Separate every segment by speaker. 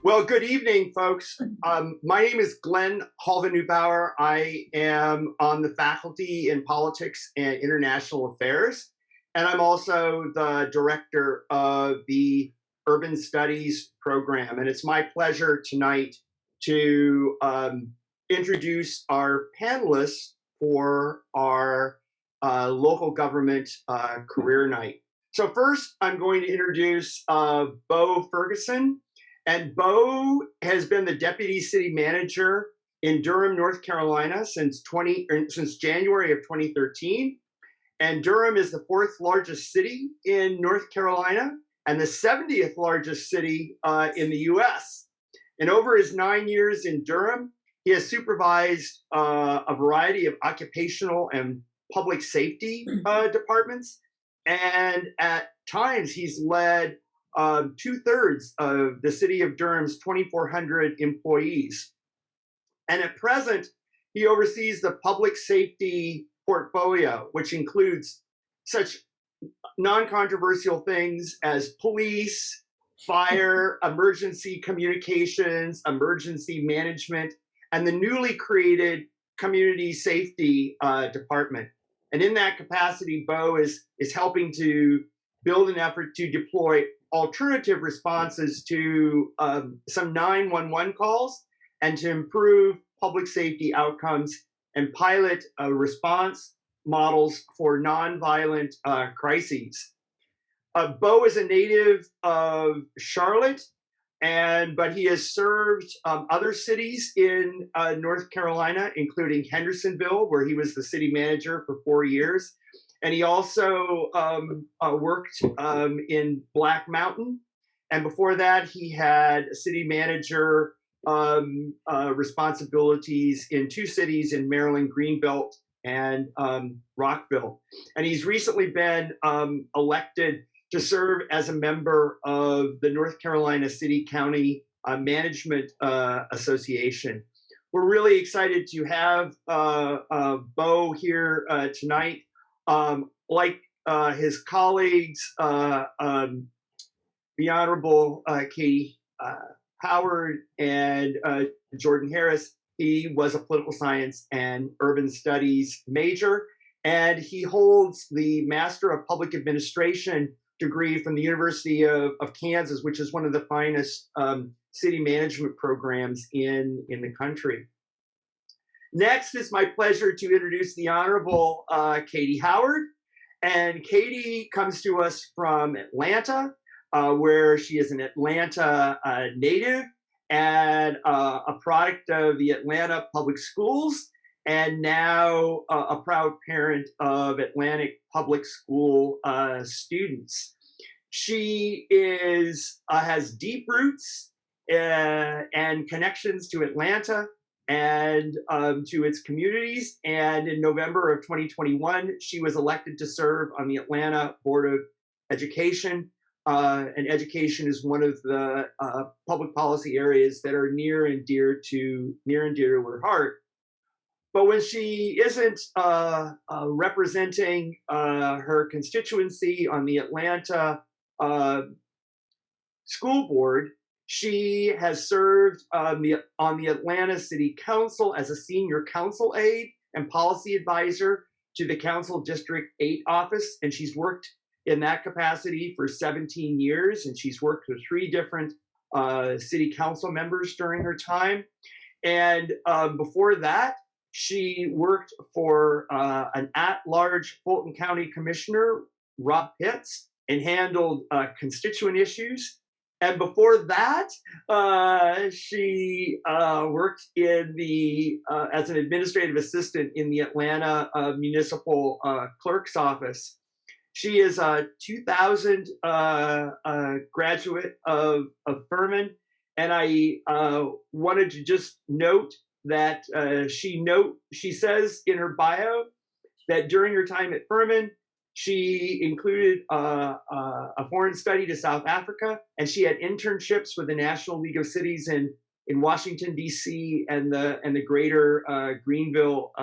Speaker 1: Well, good evening, folks. My name is Glen Halva-Neubauer. I am on the faculty in politics and international affairs, and I'm also the director of the Urban Studies program. And it's my pleasure tonight to introduce our panelists for our local government career night. So first, I'm going to introduce Bo Ferguson. And Bo has been the deputy city manager in Durham, North Carolina since January of 2013. And Durham is the 4th largest city in North Carolina and the 70th largest city in the US. And over his 9 years in Durham, he has supervised a variety of occupational and public safety departments. And at times he's led 2/3 of the city of Durham's 2,400 employees. And at present, he oversees the public safety portfolio, which includes such non-controversial things as police, fire, emergency communications, emergency management, and the newly created community safety department. And in that capacity, Bo is helping to build an effort to deploy alternative responses to some 911 calls and to improve public safety outcomes and pilot response models for nonviolent crises. Bo is a native of Charlotte, but he has served other cities in North Carolina, including Hendersonville, where he was the city manager for 4 years. And he also worked in Black Mountain. And before that, he had city manager responsibilities in 2 cities in Maryland, Greenville and Rockville. And he's recently been elected to serve as a member of the North Carolina City County Management Association. We're really excited to have Bo here tonight. Like his colleagues, the Honorable Katie Howard and Jordan Harris, he was a political science and urban studies major, and he holds the Master of Public Administration degree from the University of Kansas, which is one of the finest city management programs in the country. Next, it's my pleasure to introduce the Honorable Katie Howard. And Katie comes to us from Atlanta, where she is an Atlanta native and a product of the Atlanta Public Schools, and now a proud parent of Atlantic Public School students. She has deep roots and connections to Atlanta and to its communities. And in November of 2021, she was elected to serve on the Atlanta Board of Education. And education is one of the public policy areas that are near and dear to her heart. But when she isn't representing her constituency on the Atlanta school board, she has served on the Atlanta City Council as a senior council aide and policy advisor to the Council District 8 office. And she's worked in that capacity for 17 years. And she's worked with 3 different city council members during her time. And before that, she worked for an at-large Fulton County Commissioner, Rob Pitts, and handled constituent issues. And before that, she worked as an administrative assistant in the Atlanta Municipal Clerk's Office. She is a 2000 graduate of Furman, and I wanted to just note that she says in her bio that during her time at Furman, she included a foreign study to South Africa, and she had internships with the National League of Cities in Washington, D.C. and the greater Greenville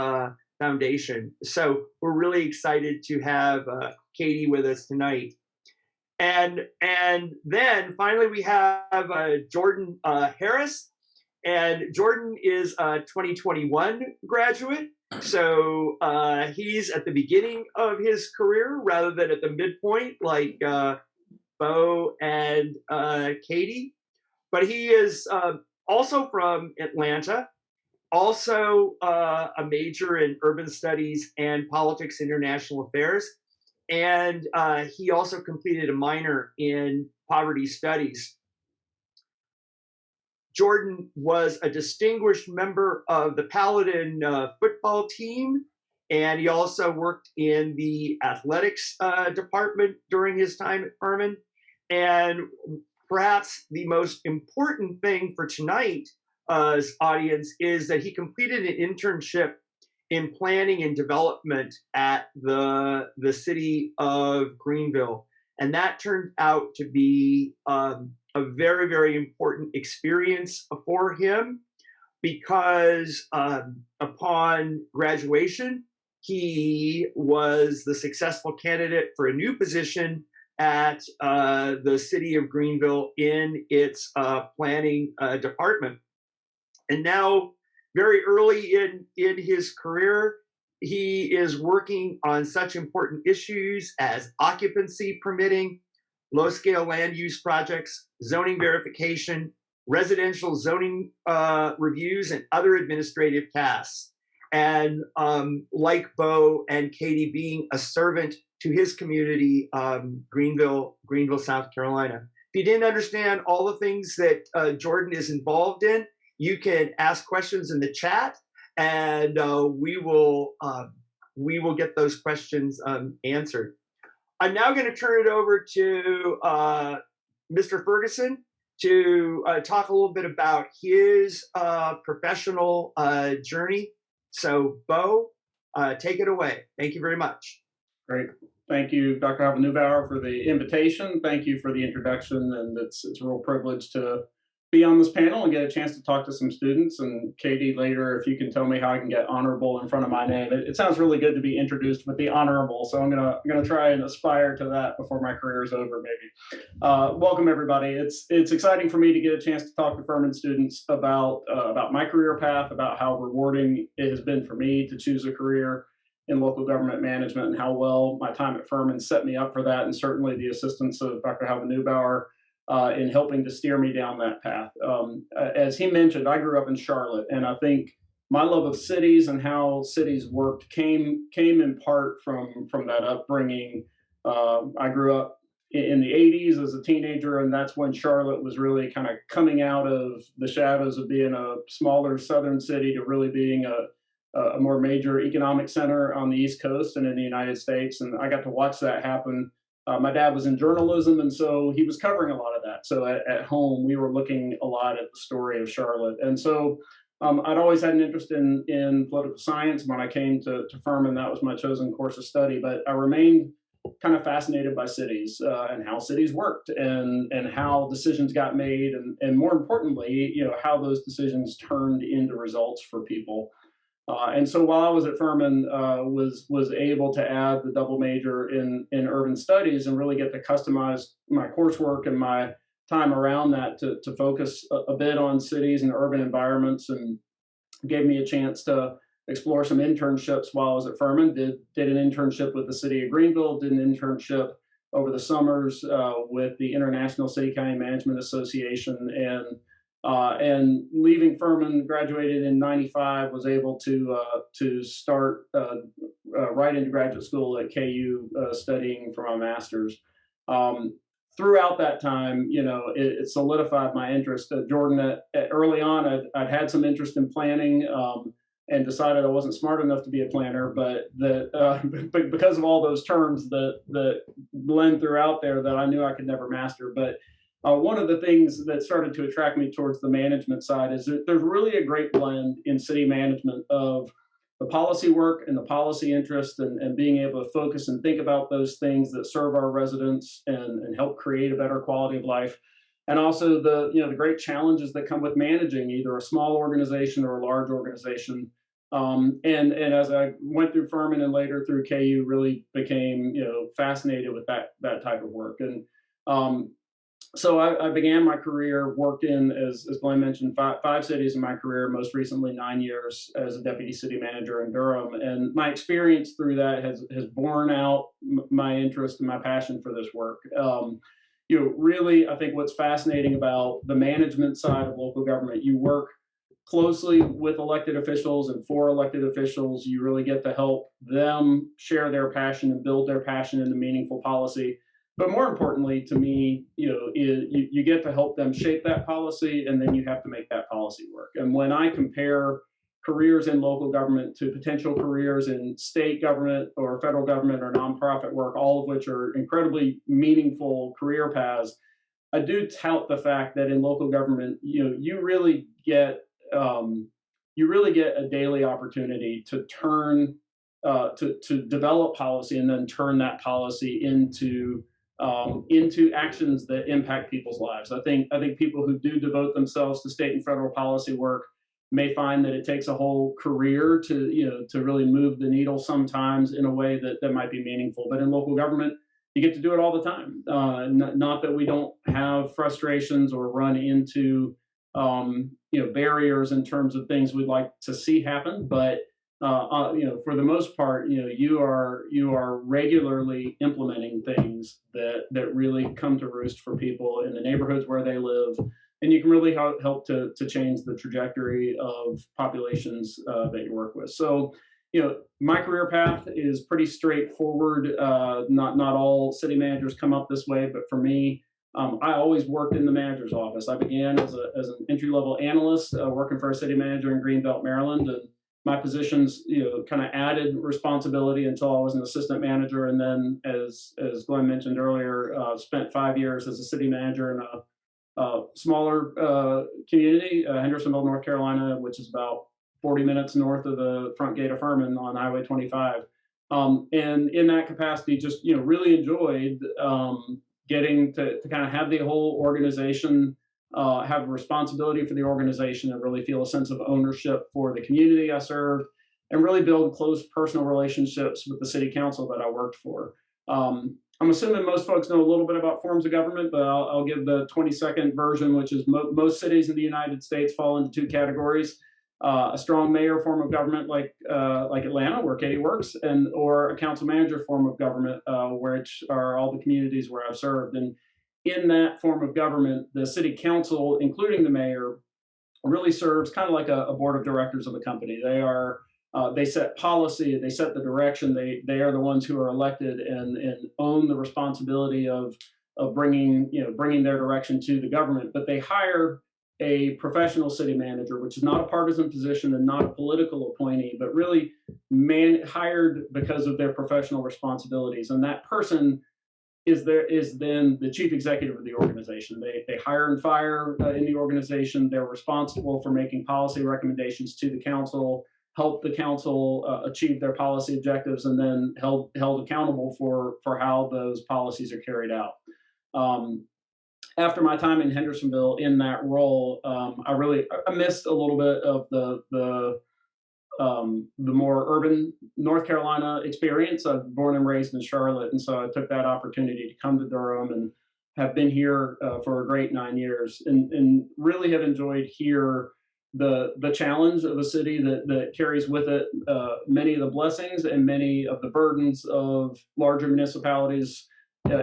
Speaker 1: Foundation. So we're really excited to have Katie with us tonight. And then finally we have Jordan Harris, and Jordan is a 2021 graduate. So he's at the beginning of his career rather than at the midpoint like Bo and Katie. But he is also from Atlanta, also a major in urban studies and politics, international affairs. And he also completed a minor in poverty studies. Jordan was a distinguished member of the Paladin football team, and he also worked in the athletics department during his time at Furman. And perhaps the most important thing for tonight's audience is that he completed an internship in planning and development at the city of Greenville. And that turned out to be a very, very important experience for him because upon graduation, he was the successful candidate for a new position at the city of Greenville in its planning department. And now, very early in his career, he is working on such important issues as occupancy permitting, low-scale land use projects, zoning verification, residential zoning reviews, and other administrative tasks. And like Bo and Katie, being a servant to his community, Greenville, South Carolina. If you didn't understand all the things that Jordan is involved in, you can ask questions in the chat, and we will get those questions answered. I'm now going to turn it over to Mr. Ferguson to talk a little bit about his professional journey. So, Bo, take it away. Thank you very much.
Speaker 2: Great. Thank you, Dr. Halva-Neubauer, for the invitation. Thank you for the introduction, and it's a real privilege to be on this panel and get a chance to talk to some students. And Katie, later, if you can tell me how I can get honorable in front of my name. It sounds really good to be introduced with the honorable, so I'm gonna try and aspire to that before my career is over, maybe. Welcome, everybody. It's exciting for me to get a chance to talk to Furman students about my career path, about how rewarding it has been for me to choose a career in local government management, and how well my time at Furman set me up for that, and certainly the assistance of Dr. Halva-Neubauer in helping to steer me down that path. As he mentioned, I grew up in Charlotte, and I think my love of cities and how cities worked came in part from that upbringing. I grew up in the 80s as a teenager, and that's when Charlotte was really kind of coming out of the shadows of being a smaller southern city to really being a more major economic center on the East Coast and in the United States. And I got to watch that happen. My dad was in journalism, and so he was covering a lot of that. So at home, we were looking a lot at the story of Charlotte. And so I'd always had an interest in political science. When I came to Furman, that was my chosen course of study. But I remained kind of fascinated by cities and how cities worked and how decisions got made. And more importantly, how those decisions turned into results for people. And so while I was at Furman, was able to add the double major in urban studies and really get to customize my coursework and my time around that to focus a bit on cities and urban environments, and gave me a chance to explore some internships while I was at Furman. Did an internship with the city of Greenville, did an internship over the summers with the International City County Management Association, and leaving Furman, graduated in '95, was able to start right into graduate school at KU studying for my master's. Throughout that time, it solidified my interest. Jordan, early on, I'd had some interest in planning and decided I wasn't smart enough to be a planner, but that because of all those terms that blend throughout there that I knew I could never master. But one of the things that started to attract me towards the management side is that there's really a great blend in city management of the policy work and the policy interest, and being able to focus and think about those things that serve our residents and help create a better quality of life. And also the great challenges that come with managing either a small organization or a large organization. And as I went through Furman and later through KU, really became fascinated with that type of work. And So I began my career, worked in, as Glenn mentioned, five cities in my career, most recently 9 years as a deputy city manager in Durham. And my experience through that has borne out my interest and my passion for this work. Really, I think what's fascinating about the management side of local government, you work closely with elected officials and for elected officials. You really get to help them share their passion and build their passion into meaningful policy. But more importantly to me, you get to help them shape that policy, and then you have to make that policy work. And when I compare careers in local government to potential careers in state government or federal government or nonprofit work, all of which are incredibly meaningful career paths, I do tout the fact that in local government, you really get a daily opportunity to turn to develop policy and then turn that policy into actions that impact people's lives. I think people who do devote themselves to state and federal policy work may find that it takes a whole career to really move the needle sometimes in a way that might be meaningful. But in local government, you get to do it all the time. Not that we don't have frustrations or run into barriers in terms of things we'd like to see happen, but for the most part, you are regularly implementing things that really come to roost for people in the neighborhoods where they live, and you can really help to change the trajectory of populations that you work with. So, my career path is pretty straightforward. Not all city managers come up this way, but for me, I always worked in the manager's office. I began as an entry-level analyst working for a city manager in Greenville, Maryland, and my positions, kind of added responsibility until I was an assistant manager, and then, as Glenn mentioned earlier, spent 5 years as a city manager in a smaller community, Hendersonville, North Carolina, which is about 40 minutes north of the front gate of Furman on Highway 25. And in that capacity, just really enjoyed getting to kind of have the whole organization have responsibility for the organization and really feel a sense of ownership for the community I served, and really build close personal relationships with the city council that I worked for. I'm assuming most folks know a little bit about forms of government, but I'll give the 20-second version, which is most cities in the United States fall into two categories. A strong mayor form of government like Atlanta, where Katie works, or a council manager form of government, which are all the communities where I've served. And in that form of government, the city council, including the mayor, really serves kind of like a board of directors of a company. They set policy, they set the direction. They are the ones who are elected and own the responsibility of bringing their direction to the government. But they hire a professional city manager, which is not a partisan position and not a political appointee, but really hired because of their professional responsibilities. And that person is then the chief executive of the organization. They hire and fire in the organization. They're responsible for making policy recommendations to the council, help the council achieve their policy objectives, and then held accountable for how those policies are carried out. After my time in Hendersonville in that role, I missed a little bit of the more urban North Carolina experience. I'm born and raised in Charlotte, and so I took that opportunity to come to Durham and have been here for a great 9 years, and really have enjoyed here the challenge of a city that carries with it many of the blessings and many of the burdens of larger municipalities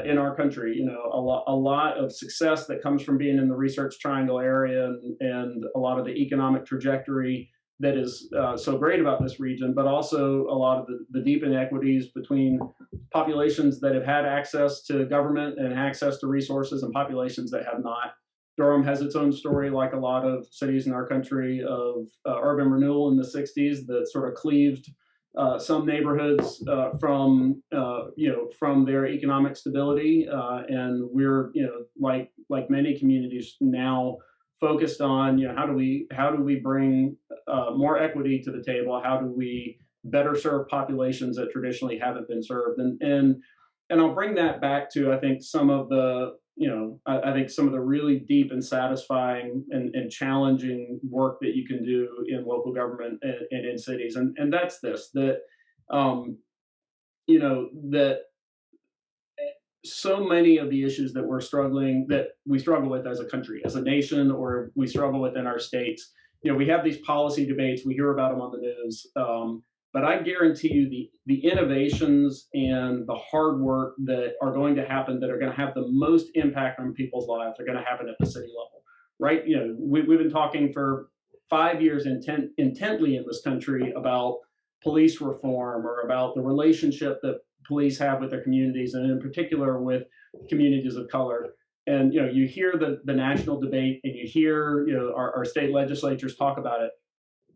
Speaker 2: in our country. A lot of success that comes from being in the Research Triangle area, and a lot of the economic trajectory that is so great about this region, but also a lot of the deep inequities between populations that have had access to government and access to resources and populations that have not. Durham has its own story, like a lot of cities in our country, of urban renewal in the 60s that sort of cleaved some neighborhoods from their economic stability, and we're like many communities now focused on how do we bring more equity to the table? How do we better serve populations that traditionally haven't been served? And I'll bring that back to I think some of the really deep and satisfying and challenging work that you can do in local government and in cities, and that's that so many of the issues that we struggle with as a country, as a nation, or we struggle with in our states. We have these policy debates, we hear about them on the news, but I guarantee you the innovations and the hard work that are going to happen, that are going to have the most impact on people's lives, are going to happen at the city level, right? We've been talking for 5 years intently in this country about police reform, or about the relationship that police have with their communities, and in particular with communities of color. And you hear the national debate, and you hear our state legislatures talk about it,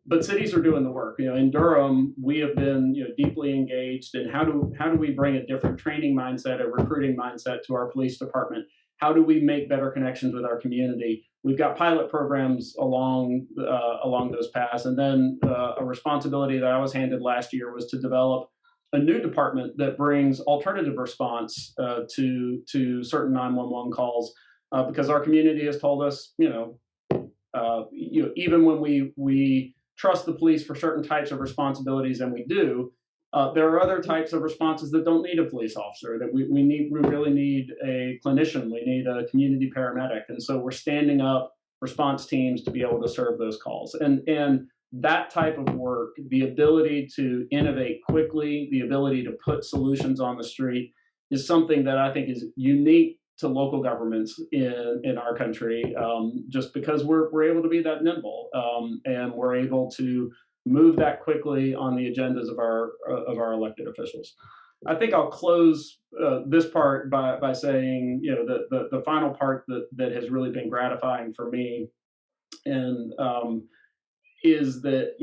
Speaker 2: but cities are doing the work. In Durham, we have been deeply engaged in how do we bring a different training mindset, a recruiting mindset to our police department. How do we make better connections with our community? We've got pilot programs along those paths, and then a responsibility that I was handed last year was to develop a new department that brings alternative response to certain 911 calls, because our community has told us, even when we trust the police for certain types of responsibilities, and we do, there are other types of responses that don't need a police officer, that we really need a clinician, we need a community paramedic. And so we're standing up response teams to be able to serve those calls. And that type of work, the ability to innovate quickly, the ability to put solutions on the street, is something that I think is unique to local governments in our country, just because we're able to be that nimble, and we're able to move that quickly on the agendas of our elected officials. I think I'll close this part by saying, the final part that has really been gratifying for me, and is that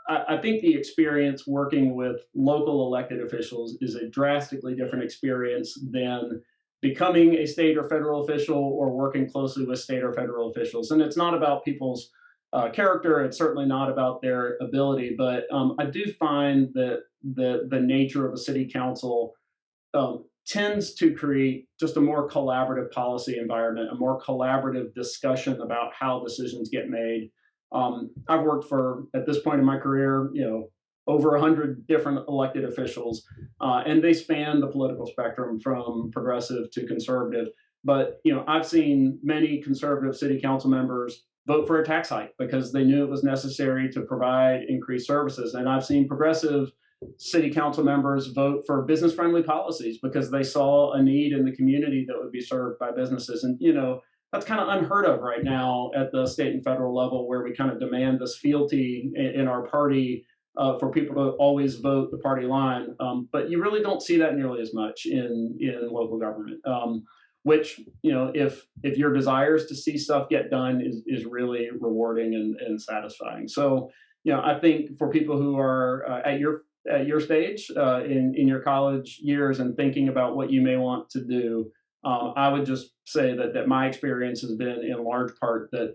Speaker 2: I think the experience working with local elected officials is a drastically different experience than becoming a state or federal official, or working closely with state or federal officials. And it's not about people's character. It's certainly not about their ability, but I do find that the nature of a city council tends to create just a more collaborative policy environment, a more collaborative discussion about how decisions get made. I've worked at this point in my career, over 100 different elected officials, and they span the political spectrum from progressive to conservative. But I've seen many conservative city council members vote for a tax hike because they knew it was necessary to provide increased services, and I've seen progressive city council members vote for business-friendly policies because they saw a need in the community that would be served by businesses. And that's kind of unheard of right now at the state and federal level, where we kind of demand this fealty in our party for people to always vote the party line. But you really don't see that nearly as much in local government, which, if your desires to see stuff get done is really rewarding and satisfying. So, I think for people who are at your stage in your college years and thinking about what you may want to do, I would just say that my experience has been in large part that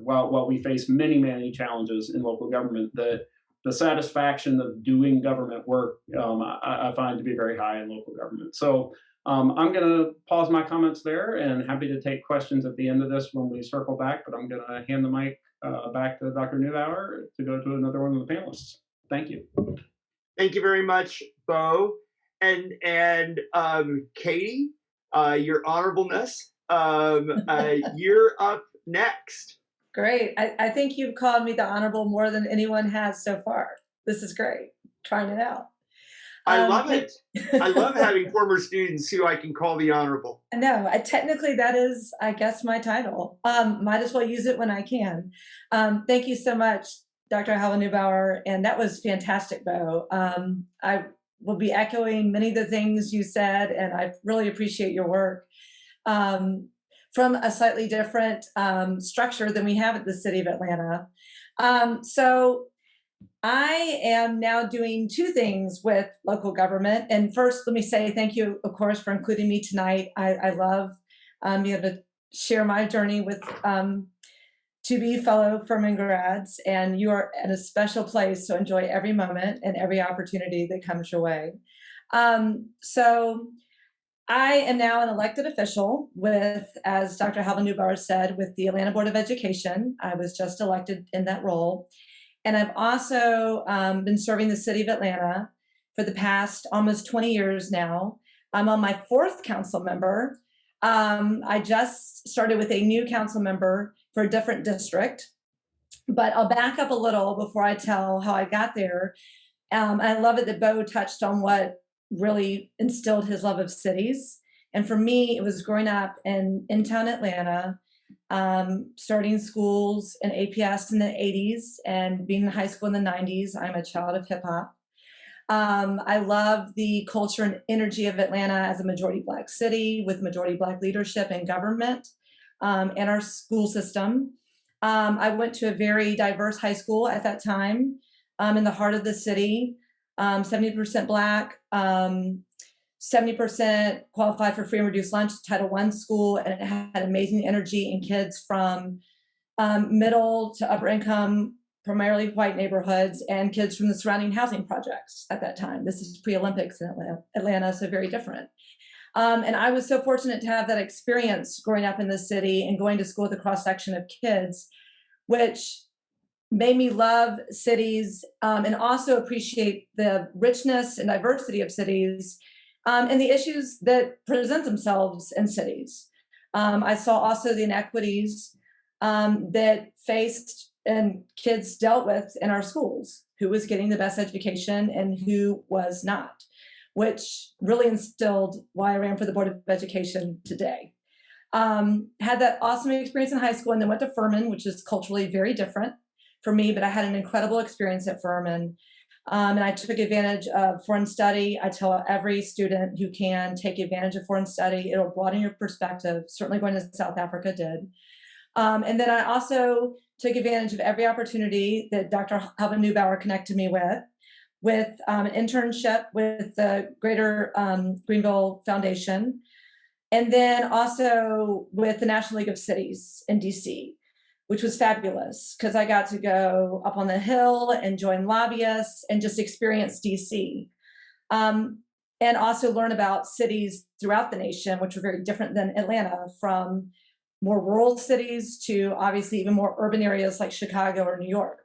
Speaker 2: while we face many, many challenges in local government, that the satisfaction of doing government work, I find to be very high in local government. So I'm going to pause my comments there, and happy to take questions at the end of this when we circle back, but I'm going to hand the mic back to Dr. Neubauer to go to another one of the panelists. Thank you.
Speaker 1: Thank you very much, Bo. And Katie, your honorableness, you're up next.
Speaker 3: Great. I think you've called me the honorable more than anyone has so far. This is great. Trying it out.
Speaker 1: I love it. I love having former students who I can call the honorable.
Speaker 3: No, technically that is, I guess, my title. Might as well use it when I can. Thank you so much, Dr. Halva-Neubauer, and that was fantastic, Bo. I will be echoing many of the things you said, and I really appreciate your work. From a slightly different structure than we have at the City of Atlanta. So I am now doing two things with local government. And first, let me say thank you, of course, for including me tonight. I love being able to share my journey with to be fellow Furman grads, and you are at a special place to enjoy every moment and every opportunity that comes your way. So I am now an elected official with, as Dr. Halva-Neubauer said, with the Atlanta Board of Education. I was just elected in that role. And I've also been serving the City of Atlanta for the past almost 20 years now I'm on my 4th council member. I just started with a new council member for a different district, but I'll back up a little before I tell how I got there. I love it that Bo touched on what really instilled his love of cities. And for me, it was growing up in town Atlanta, starting schools in APS in the 80s and being in high school in the 90s. I'm a child of hip hop. I love the culture and energy of Atlanta as a majority Black city with majority Black leadership and government, and our school system. I went to a very diverse high school at that time, in the heart of the city, 70% Black, 70% qualified for free and reduced lunch, Title I school, and it had amazing energy and kids from middle to upper income, primarily white neighborhoods, and kids from the surrounding housing projects at that time. This is pre-Olympics in Atlanta, so very different. And I was so fortunate to have that experience growing up in the city and going to school with a cross-section of kids, which made me love cities, and also appreciate the richness and diversity of cities, and the issues that present themselves in cities. I saw also the inequities that faced and kids dealt with in our schools, who was getting the best education and who was not, which really instilled why I ran for the Board of Education today. Had that awesome experience in high school and then went to Furman, which is culturally very different for me, but I had an incredible experience at Furman. And I took advantage of foreign study. I tell every student who can take advantage of foreign study. It'll broaden your perspective. Certainly going to South Africa did. And then I also took advantage of every opportunity that Dr. Halva-Neubauer connected me with an internship with the Greater Greenville Foundation, and then also with the National League of Cities in DC, which was fabulous because I got to go up on the Hill and join lobbyists and just experience DC. And also learn about cities throughout the nation, which were very different than Atlanta, from more rural cities to obviously even more urban areas like Chicago or New York.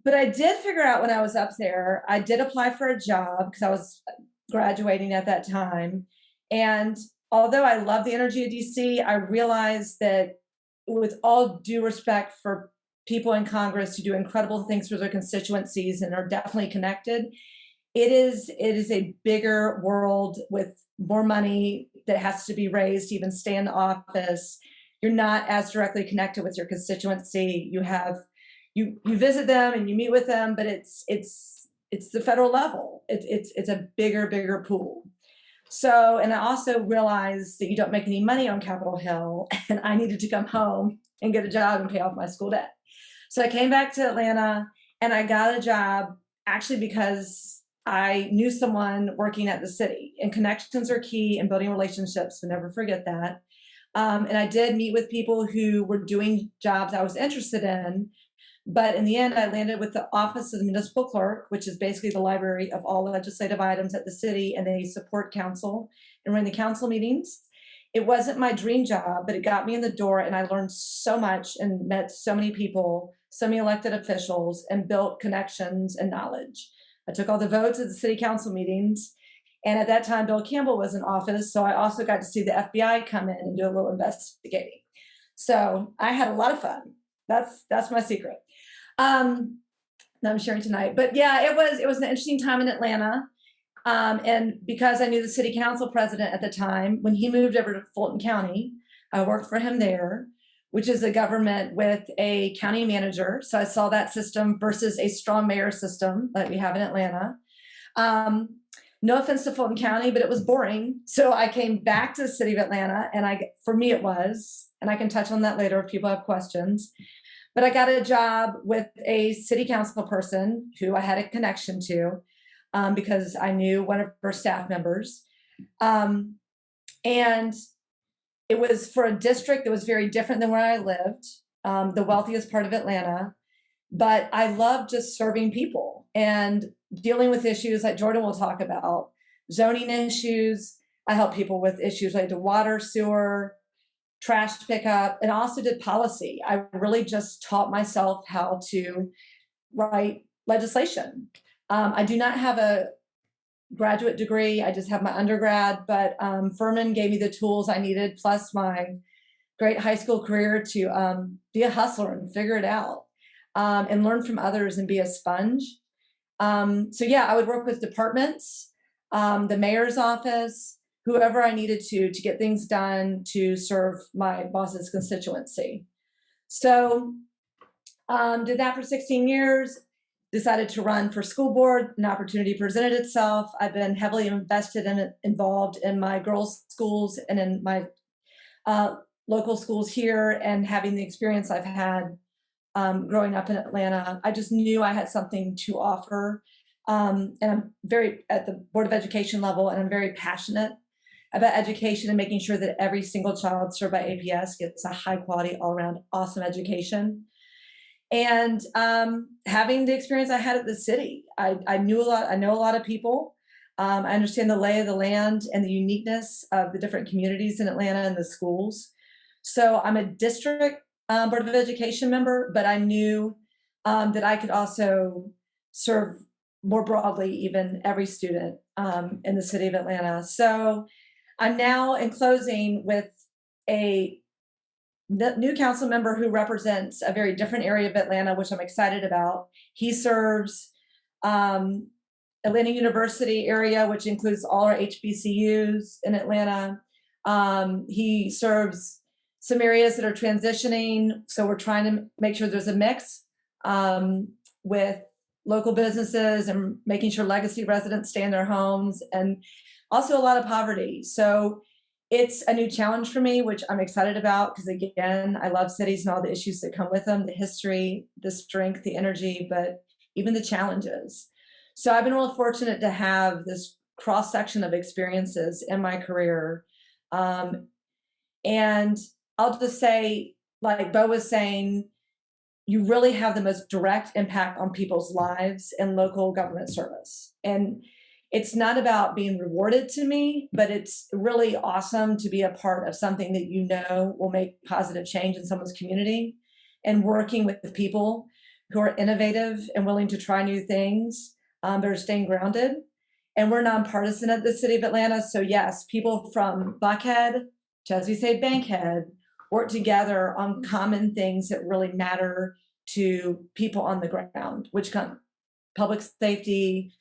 Speaker 3: But I did figure out when I was up there, I did apply for a job because I was graduating at that time. And although I love the energy of DC, I realized that, with all due respect for people in Congress who do incredible things for their constituencies and are definitely connected, it is a bigger world with more money that has to be raised to even stay in the office. You're not as directly connected with your constituency. You visit them and you meet with them, but it's the federal level. It's a bigger pool. So, and I also realized that you don't make any money on Capitol Hill, and I needed to come home and get a job and pay off my school debt. So I came back to Atlanta and I got a job actually because I knew someone working at the city, and connections are key in building relationships, so never forget that. And I did meet with people who were doing jobs I was interested in, but in the end, I landed with the Office of the Municipal Clerk, which is basically the library of all legislative items at the city, and they support council and run the council meetings. It wasn't my dream job, but it got me in the door, and I learned so much and met so many people, so many elected officials, and built connections and knowledge. I took all the votes at the city council meetings, and at that time, Bill Campbell was in office, so I also got to see the FBI come in and do a little investigating. So I had a lot of fun. That's my secret. That I'm sharing tonight. But yeah, it was an interesting time in Atlanta. And because I knew the city council president at the time, when he moved over to Fulton County, I worked for him there, which is a government with a county manager. So I saw that system versus a strong mayor system that we have in Atlanta. No offense to Fulton County, but it was boring. So I came back to the city of Atlanta, and for me it was, and I can touch on that later if people have questions. But I got a job with a city council person who I had a connection to, because I knew one of her staff members. And it was for a district that was very different than where I lived, the wealthiest part of Atlanta. But I love just serving people and dealing with issues like Jordan will talk about, zoning issues. I help people with issues related to water, sewer, trash pickup, and also did policy. I really just taught myself how to write legislation. I do not have a graduate degree. I just have my undergrad, but Furman gave me the tools I needed, plus my great high school career to be a hustler and figure it out and learn from others and be a sponge. So yeah, I would work with departments, the mayor's office, whoever I needed to get things done to serve my boss's constituency. So did that for 16 years, decided to run for school board. An opportunity presented itself. I've been heavily invested and involved in my girls' schools and in my local schools here, and having the experience I've had growing up in Atlanta, I just knew I had something to offer. And I'm very at the Board of Education level, and I'm very passionate about education and making sure that every single child served by APS gets a high quality, all around awesome education. And having the experience I had at the city, I knew a lot. I know a lot of people. I understand the lay of the land and the uniqueness of the different communities in Atlanta and the schools. So I'm a district Board of Education member, but I knew that I could also serve more broadly, even every student in the city of Atlanta. So I'm now in closing with a new council member who represents a very different area of Atlanta, which I'm excited about. He serves Atlanta University area, which includes all our HBCUs in Atlanta. He serves some areas that are transitioning, so we're trying to make sure there's a mix with local businesses and making sure legacy residents stay in their homes, and also a lot of poverty. So it's a new challenge for me, which I'm excited about, because again, I love cities and all the issues that come with them, the history, the strength, the energy, but even the challenges. So I've been real fortunate to have this cross section of experiences in my career. And I'll just say, like Bo was saying, you really have the most direct impact on people's lives in local government service. And it's not about being rewarded to me, but it's really awesome to be a part of something that you know will make positive change in someone's community, and working with the people who are innovative and willing to try new things, but are staying grounded. And we're nonpartisan at the city of Atlanta. So yes, people from Buckhead to, as we say, Bankhead, work together on common things that really matter to people on the ground, which come public safety,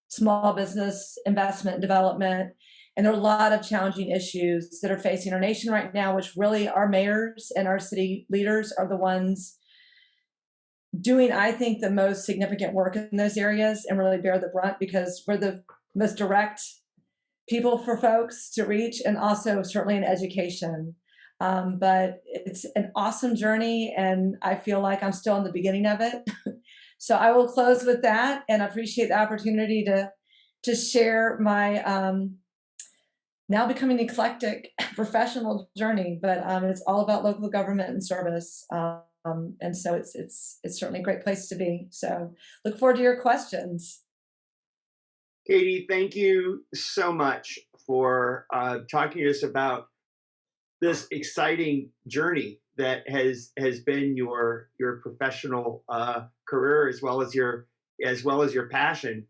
Speaker 3: small business investment and development. And there are a lot of challenging issues that are facing our nation right now, which really our mayors and our city leaders are the ones doing, I think, the most significant work in those areas, and really bear the brunt, because we're the most direct people for folks to reach, and also certainly in education. But it's an awesome journey, and I feel like I'm still in the beginning of it. So I will close with that, and I appreciate the opportunity to share my now becoming eclectic professional journey. But it's all about local government and service, and so it's certainly a great place to be. So look forward to your questions.
Speaker 1: Katie, thank you so much for talking to us about this exciting journey that has been your professional career, as well as your passion.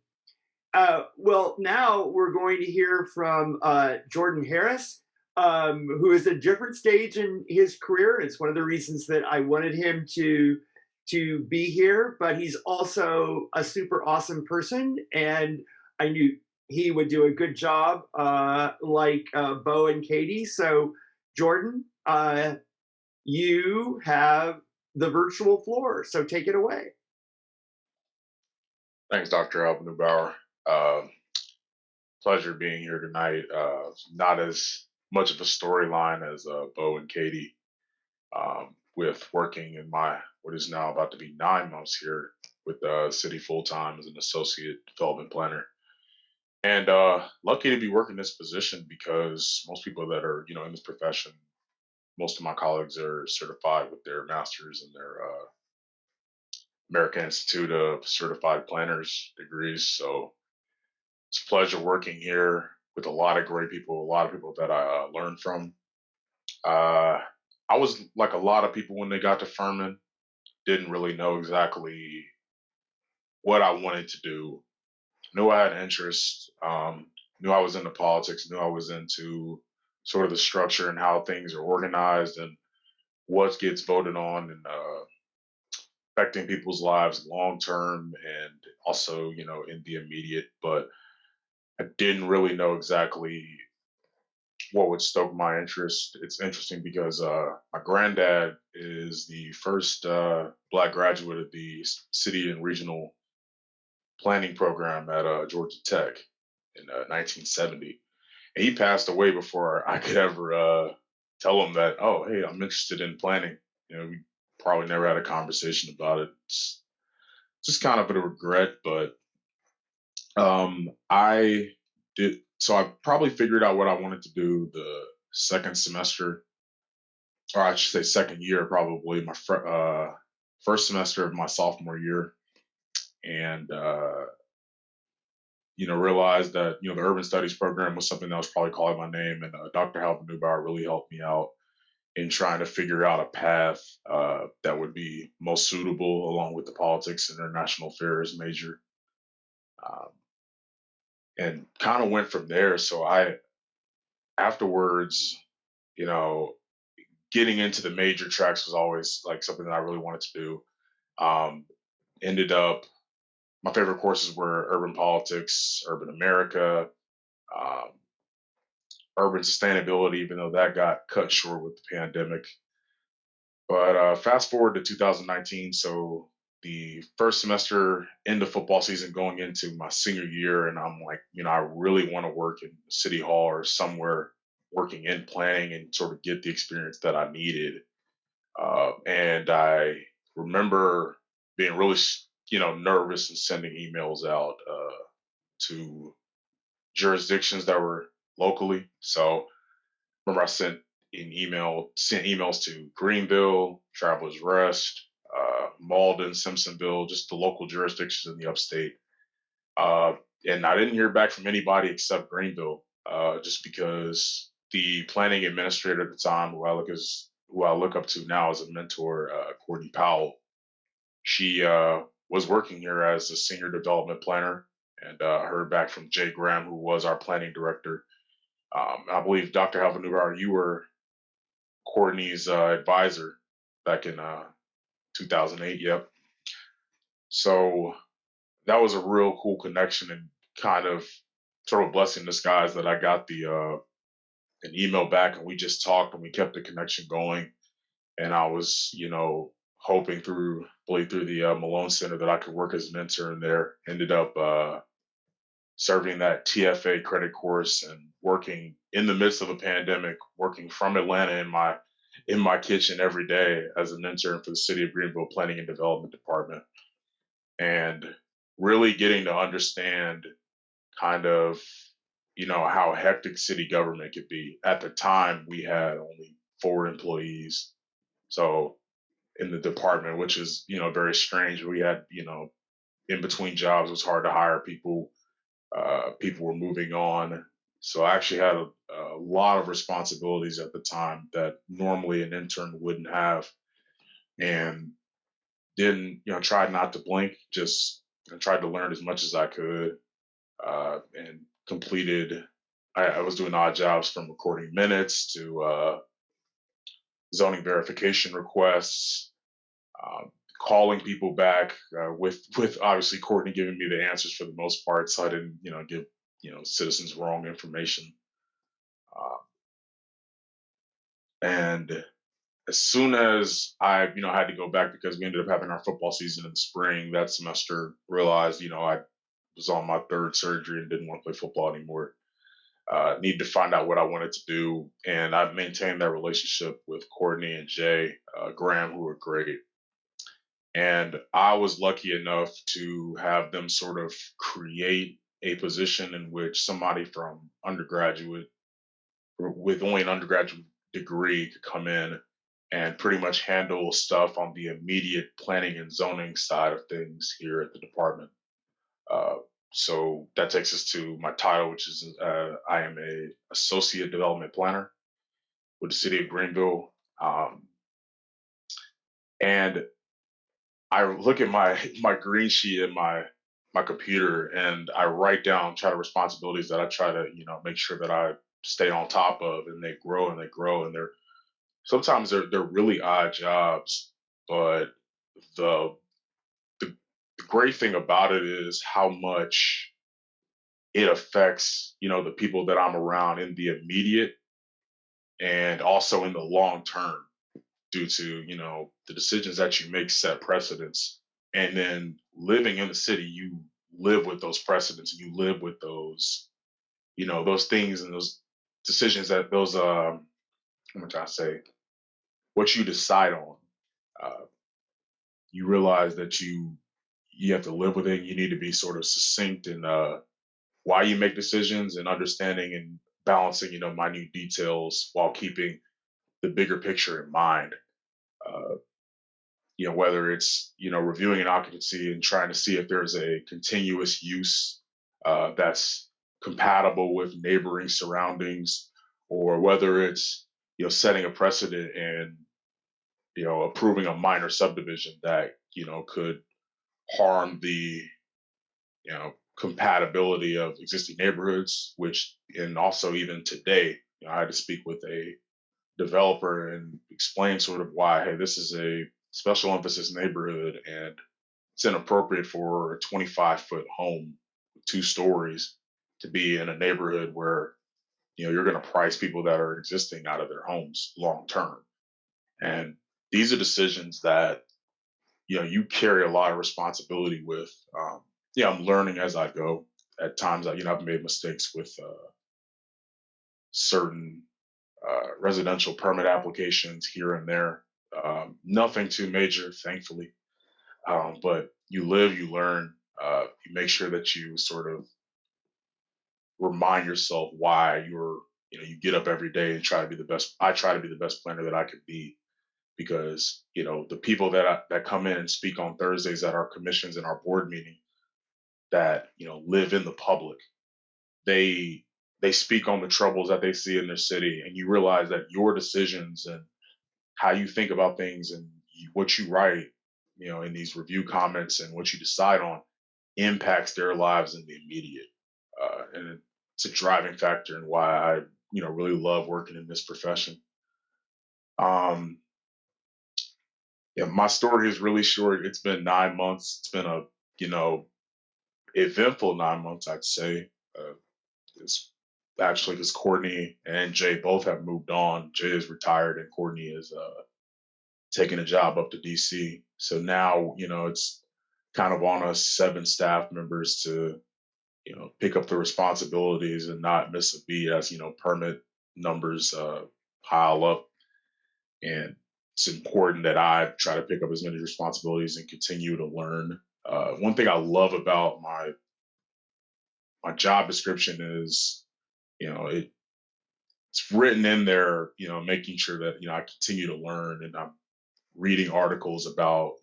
Speaker 1: Well, now we're going to hear from Jordan Harris, who is a different stage in his career. It's one of the reasons that I wanted him to be here, but he's also a super awesome person, and I knew he would do a good job, like Bo and Katie. So Jordan, you have the virtual floor, so take it away.
Speaker 4: Thanks, Dr. Halva-Neubauer. Pleasure being here tonight. Not as much of a storyline as Bo and Katie, with working in my what is now about to be 9 months here with the city full time as an associate development planner. And lucky to be working this position, because most people that are in this profession, most of my colleagues are certified with their masters and their American Institute of Certified Planners degrees. So it's a pleasure working here with a lot of great people, a lot of people that I learned from. I was like a lot of people when they got to Furman, didn't really know exactly what I wanted to do knew I had interest, knew I was into politics, knew I was into sort of the structure and how things are organized and what gets voted on and affecting people's lives long term and also, in the immediate. But I didn't really know exactly what would stoke my interest. It's interesting because my granddad is the first Black graduate of the city and regional planning program at Georgia Tech in 1970. And he passed away before I could ever tell him that, oh, hey, I'm interested in planning. We probably never had a conversation about it. It's just kind of a regret, but I did. So I probably figured out what I wanted to do the second semester, or I should say second year, probably my first semester of my sophomore year, and realized that the urban studies program was something that was probably calling my name, and Dr. Halva-Neubauer really helped me out in trying to figure out a path that would be most suitable along with the politics and international affairs major. Um, and kind of went from there. So I afterwards, you know, getting into the major tracks was always like something that I really wanted to do. Um, Ended up my favorite courses were urban politics, urban America, um, urban sustainability, even though that got cut short with the pandemic. But fast forward to 2019, so the first semester in the football season going into my senior year, and I'm like, I really want to work in City Hall or somewhere working in planning and sort of get the experience that I needed. And I remember being really, nervous and sending emails out to jurisdictions that were locally. So remember I sent emails to Greenville, Travelers Rest, Malden, Simpsonville, just the local jurisdictions in the upstate. And I didn't hear back from anybody except Greenville, just because the planning administrator at the time, who I look up to now as a mentor, Courtney Powell, she was working here as a senior development planner, and heard back from Jay Graham, who was our planning director. I believe Dr. Halva-Neubauer, you were Courtney's advisor back in 2008. Yep. So that was a real cool connection and kind of sort of blessing in disguise that I got the an email back and we just talked and we kept the connection going. And I was, hoping through the Malone Center that I could work as an intern there. Ended up serving that TFA credit course and working in the midst of a pandemic, working from Atlanta in my kitchen every day as an intern for the City of Greenville Planning and Development Department, and really getting to understand kind of how hectic city government could be. At the time, we had only 4 employees, so in the department, which is very strange. We had in between jobs, it was hard to hire people. People were moving on. So I actually had a lot of responsibilities at the time that normally an intern wouldn't have, and didn't, tried not to blink, just tried to learn as much as I could, and completed. I was doing odd jobs from recording minutes to zoning verification requests, um, calling people back, with obviously Courtney giving me the answers for the most part, so I didn't give citizens wrong information. Uh, and as soon as I had to go back because we ended up having our football season in the spring that semester, realized I was on my 3rd surgery and didn't want to play football anymore. Needed to find out what I wanted to do, and I've maintained that relationship with Courtney and Jay Graham, who are great. And I was lucky enough to have them sort of create a position in which somebody from undergraduate with only an undergraduate degree could come in and pretty much handle stuff on the immediate planning and zoning side of things here at the department. Uh, so that takes us to my title, which is I am a associate development planner with the city of Greenville. And I look at my green sheet in my my computer and I write down try to responsibilities that I try to, make sure that I stay on top of, and they grow and they grow, and they're really odd jobs, but the the great thing about it is how much it affects, the people that I'm around in the immediate and also in the long term due to, the decisions that you make set precedents. And then living in the city, you live with those precedents and you live with those, those things and those decisions that those, what am I trying to say, what you decide on. Uh, you realize that you have to live with it. You need to be sort of succinct in why you make decisions and understanding and balancing, minute details while keeping the bigger picture in mind. Uh, whether it's, reviewing an occupancy and trying to see if there's a continuous use that's compatible with neighboring surroundings, or whether it's, setting a precedent and, approving a minor subdivision that, could harm the, compatibility of existing neighborhoods, which, and also even today, I had to speak with a developer and explain sort of why, hey, this is a special emphasis neighborhood and it's inappropriate for a 25-foot home with 2 stories to be in a neighborhood where, you're going to price people that are existing out of their homes long term. And these are decisions that, you carry a lot of responsibility with. I'm learning as I go. At times, I've made mistakes with certain residential permit applications here and there. Nothing too major, thankfully. But you live, you learn. You make sure that you sort of remind yourself why you get up every day and try to be the best. I try to be the best planner that I could be, because the people that come in and speak on Thursdays at our commissions and our board meeting that live in the public, they speak on the troubles that they see in their city, and you realize that your decisions and how you think about things and what you write, in these review comments and what you decide on impacts their lives in the immediate. And it's a driving factor in why I, really love working in this profession. Um, yeah, my story is really short. It's been 9 months. It's been a, you know, eventful 9 months, I'd say. It's actually because Courtney and Jay both have moved on. Jay is retired and Courtney is taking a job up to DC. So now, it's kind of on us 7 staff members to, pick up the responsibilities and not miss a beat as, permit numbers pile up. And it's important that I try to pick up as many responsibilities and continue to learn. One thing I love about my job description is, it's written in there, making sure that, I continue to learn, and I'm reading articles about,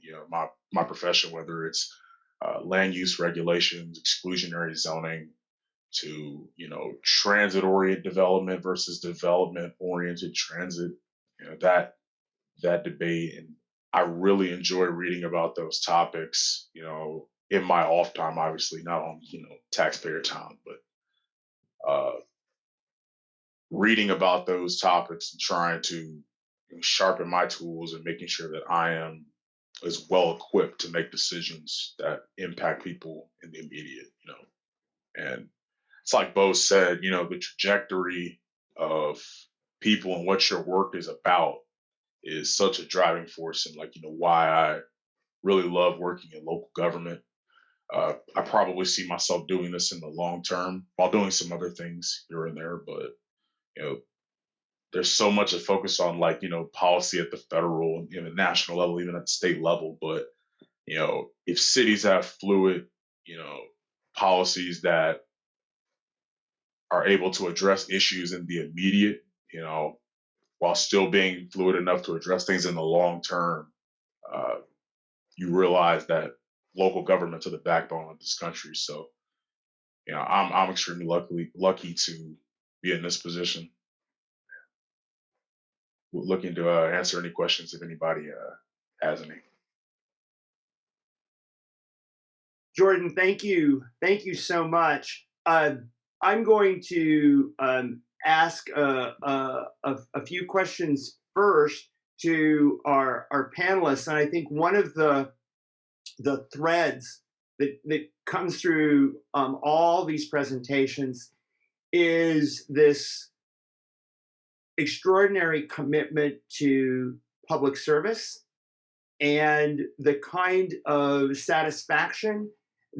Speaker 4: my profession, whether it's land use regulations, exclusionary zoning, to, transit oriented development versus development oriented transit, that debate. And I really enjoy reading about those topics, in my off time, obviously not on, taxpayer time, but reading about those topics and trying to sharpen my tools and making sure that I am as well equipped to make decisions that impact people in the immediate, and it's like Bo said, the trajectory of people and what your work is about is such a driving force, and like, why I really love working in local government. I probably see myself doing this in the long term while doing some other things here and there, but you know, there's so much to focus on, like, policy at the federal and national level, even at the state level. But if cities have fluid, policies that are able to address issues in the immediate, while still being fluid enough to address things in the long term, uh, you realize that local governments are the backbone of this country. So, I'm extremely lucky to be in this position. Looking to answer any questions if anybody has any.
Speaker 1: Jordan, thank you. Thank you so much. I'm going to ask a few questions first to our panelists. And I think one of the threads that comes through all these presentations is this extraordinary commitment to public service and the kind of satisfaction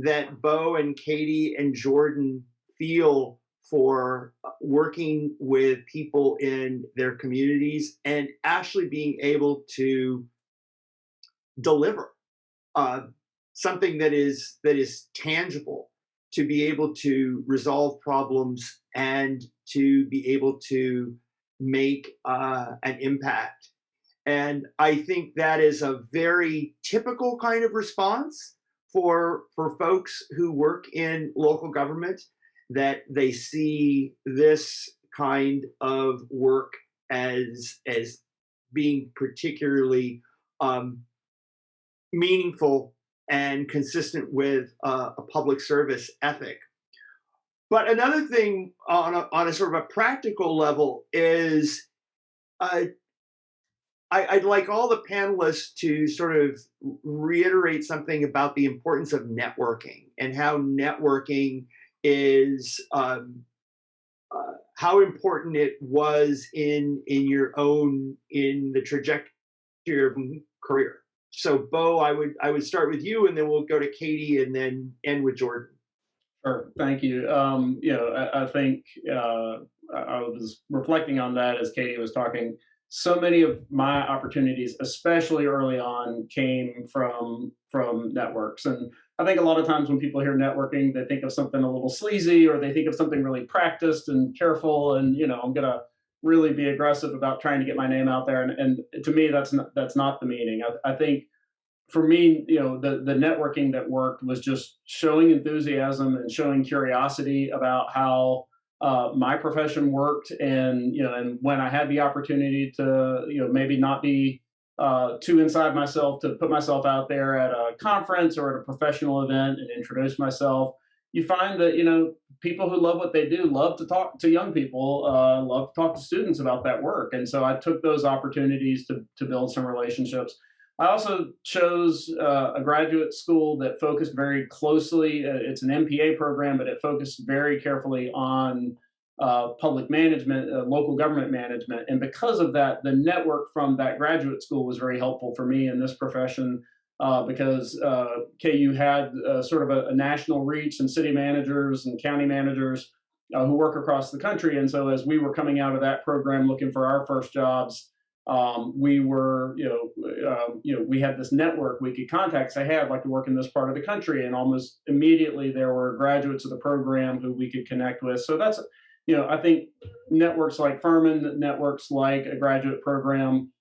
Speaker 1: that Bo and Katie and Jordan feel for working with people in their communities and actually being able to deliver something that is tangible, to be able to resolve problems and to be able to make an impact. And I think that is a very typical kind of response for folks who work in local government, that they see this kind of work as being particularly meaningful and consistent with a public service ethic. But another thing on a sort of a practical level is I'd like all the panelists to sort of reiterate something about the importance of networking and how networking is how important it was in the trajectory of your career. So Bo, I would start with you, and then we'll go to Katie, and then end with Jordan.
Speaker 2: Sure, thank you. You know, I think I was reflecting on that as Katie was talking. So many of my opportunities, especially early on, came from networks. And I think a lot of times when people hear networking, they think of something a little sleazy, or they think of something really practiced and careful. And, you know, I'm going to really be aggressive about trying to get my name out there. And to me, that's not the meaning. I think for me, you know, the networking that worked was just showing enthusiasm and showing curiosity about how my profession worked. And, you know, and when I had the opportunity to, you know, maybe not be too inside myself, to put myself out there at a conference or at a professional event and introduce myself, you find that, you know, people who love what they do love to talk to young people, love to talk to students about that work. And so I took those opportunities to build some relationships. I also chose a graduate school that focused very closely. It's an MPA program, but it focused very carefully on public management, local government management. And because of that, the network from that graduate school was very helpful for me in this profession, because KU had sort of a national reach, and city managers and county managers who work across the country. And so as we were coming out of that program looking for our first jobs, we were, we had this network we could contact, say, hey, I'd like to work in this part of the country. And almost immediately there were graduates of the program who we could connect with. So that's, you know, I think networks like Furman, networks like a graduate program,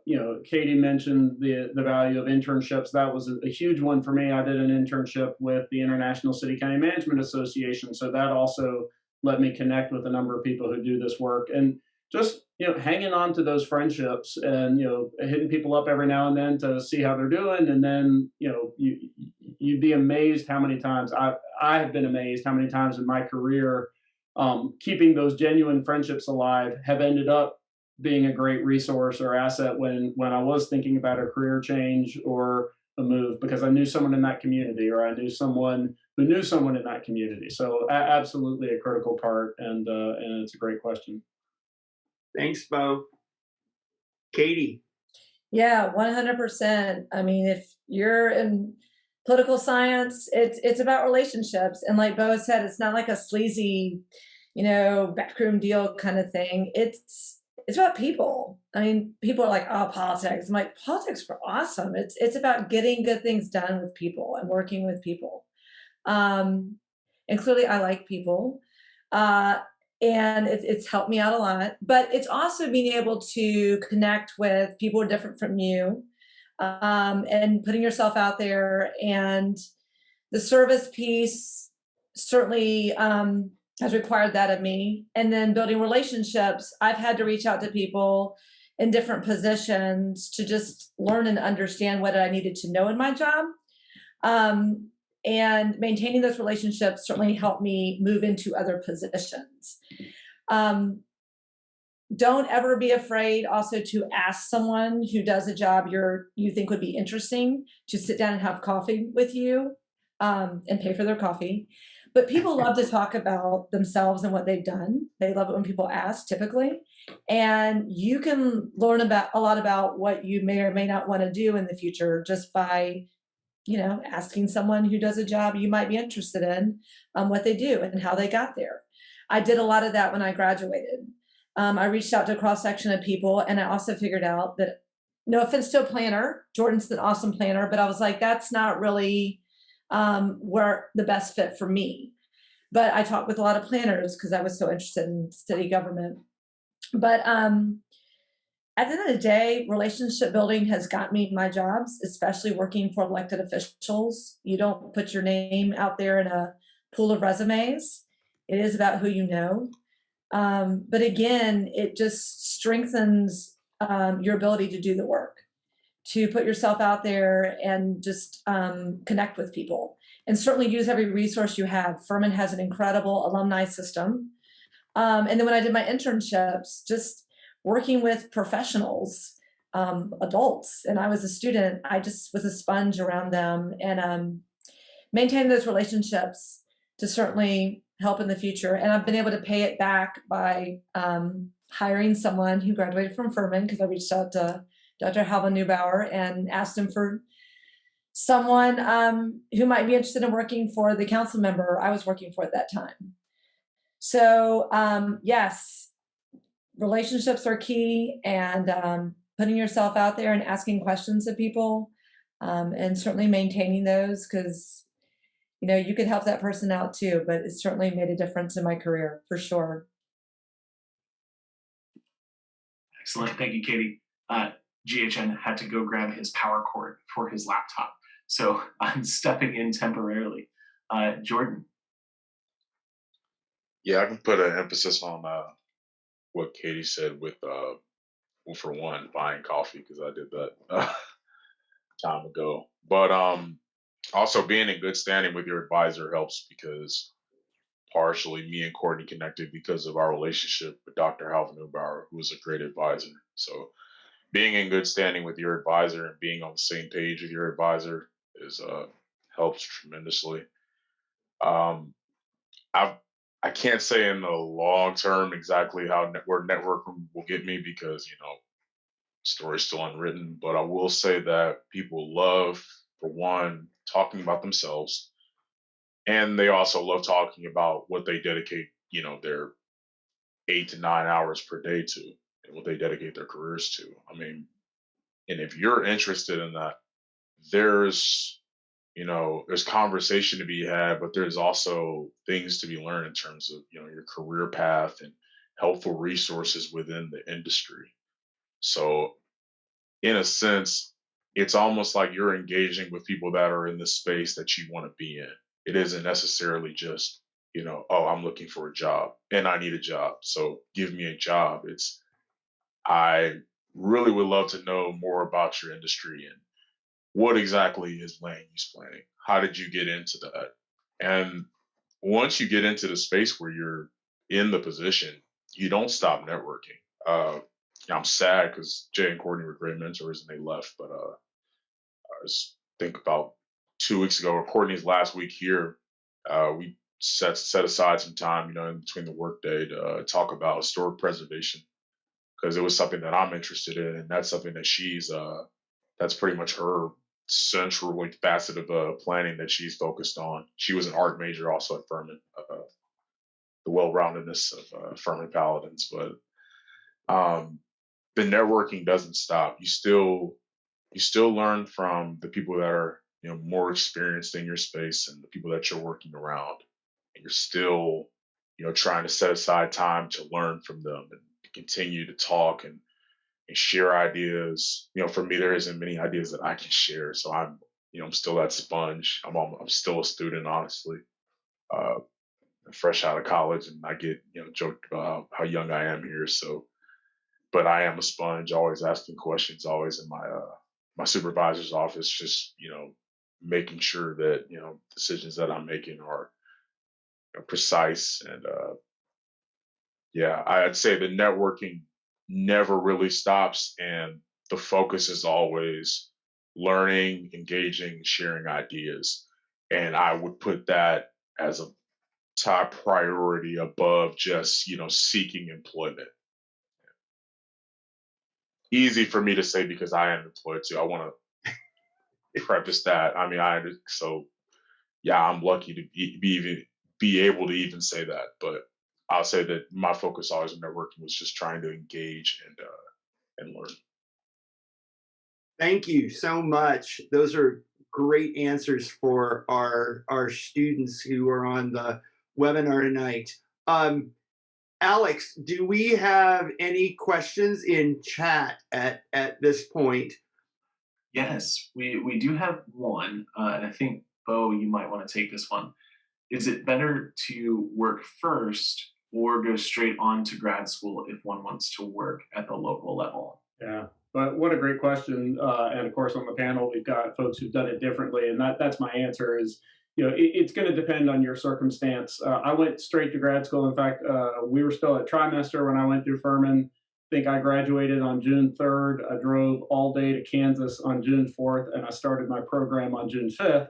Speaker 2: you know, Katie mentioned the value of internships. That was a huge one for me. I did an internship with the International City County Management Association. So that also let me connect with a number of people who do this work. And just, you know, hanging on to those friendships and, you know, hitting people up every now and then to see how they're doing. And then, you know, you'd be amazed how many times I have been amazed how many times in my career, keeping those genuine friendships alive have ended up being a great resource or asset when I was thinking about a career change or a move, because I knew someone in that community, or I knew someone who knew someone in that community. So absolutely a critical part, and it's a great question.
Speaker 1: Thanks, Bo. Katie.
Speaker 3: Yeah, 100%. I mean, if you're in political science, it's about relationships. And like Bo said, it's not like a sleazy, you know, backroom deal kind of thing. It's about people. I mean, people are like, oh, politics. I'm like, politics are awesome. It's about getting good things done with people and working with people. And clearly I like people. And it's helped me out a lot, but it's also being able to connect with people who are different from you, and putting yourself out there. And the service piece certainly has required that of me. And then building relationships, I've had to reach out to people in different positions to just learn and understand what I needed to know in my job. And maintaining those relationships certainly helped me move into other positions. Don't ever be afraid also to ask someone who does a job you think would be interesting to sit down and have coffee with you, and pay for their coffee. But people love to talk about themselves and what they've done. They love it when people ask, typically. And you can learn about a lot about what you may or may not want to do in the future just by, asking someone who does a job you might be interested in, what they do and how they got there. I did a lot of that when I graduated. I reached out to a cross section of people, and I also figured out that, no offense to a planner, Jordan's an awesome planner, but I was like, that's not really where the best fit for me. But I talked with a lot of planners because I was so interested in city government. But at the end of the day, relationship building has got me my jobs, especially working for elected officials. You don't put your name out there in a pool of resumes. It is about who you know. But again, it just strengthens your ability to do the work, to put yourself out there and just connect with people, and certainly use every resource you have. Furman has an incredible alumni system. And then when I did my internships, just working with professionals, adults, and I was a student, I just was a sponge around them, and maintain those relationships to certainly help in the future. And I've been able to pay it back by hiring someone who graduated from Furman, because I reached out to Dr. Halva-Neubauer and asked him for someone who might be interested in working for the council member I was working for at that time. So yes, relationships are key, and putting yourself out there and asking questions of people, and certainly maintaining those, because you could help that person out too, but it certainly made a difference in my career for sure.
Speaker 5: Excellent. Thank you, Katie. GHN had to go grab his power cord for his laptop, so I'm stepping in temporarily. Jordan.
Speaker 4: Yeah, I can put an emphasis on what Katie said with, well, for one, buying coffee, because I did that time ago. But also being in good standing with your advisor helps, because partially me and Courtney connected because of our relationship with Dr. Halva-Neubauer, who was a great advisor. So being in good standing with your advisor and being on the same page with your advisor is helps tremendously. I can't say in the long term exactly where networking will get me, because story's still unwritten. But I will say that people love, for one, talking about themselves, and they also love talking about what they dedicate their 8 to 9 hours per day to, and what they dedicate their careers to. I mean, and if you're interested in that, there's there's conversation to be had, but there's also things to be learned in terms of your career path and helpful resources within the industry. So in a sense, it's almost like you're engaging with people that are in the space that you want to be in. It isn't necessarily just oh, I'm looking for a job and I need a job, so give me a job. It's, I really would love to know more about your industry and what exactly is land use planning? How did you get into that? And once you get into the space where you're in the position, you don't stop networking. I'm sad because Jay and Courtney were great mentors and they left, but I just think about 2 weeks ago, or Courtney's last week here, we set aside some time, in between the workday to talk about historic preservation, because it was something that I'm interested in, and that's something that she's that's pretty much her central facet of planning that she's focused on. She was an art major also at Furman, the well-roundedness of Furman Paladins. But the networking doesn't stop. You still learn from the people that are more experienced in your space and the people that you're working around, and you're still trying to set aside time to learn from them and continue to talk and share ideas. For me, there isn't many ideas that I can share, so I'm still that sponge. I'm still a student, honestly, fresh out of college, and I get joked about how young I am here. So, but I am a sponge, always asking questions, always in my my supervisor's office, just making sure that, decisions that I'm making are precise. And yeah, I'd say the networking never really stops. And the focus is always learning, engaging, sharing ideas. And I would put that as a top priority above just, seeking employment. Easy for me to say because I am employed too. I want to preface that. I mean, so yeah, I'm lucky to be able to even say that. But I'll say that my focus always in networking was just trying to engage and learn.
Speaker 1: Thank you so much. Those are great answers for our students who are on the webinar tonight. Alex, do we have any questions in chat at this point?
Speaker 5: Yes, we do have one, and I think, Bo, you might want to take this one. Is it better to work first or go straight on to grad school if one wants to work at the local level?
Speaker 2: Yeah, but what a great question. And of course, on the panel, we've got folks who've done it differently. And that's my answer is, it's going to depend on your circumstance. I went straight to grad school. In fact, we were still at trimester when I went through Furman. I think I graduated on June 3rd. I drove all day to Kansas on June 4th, and I started my program on June 5th.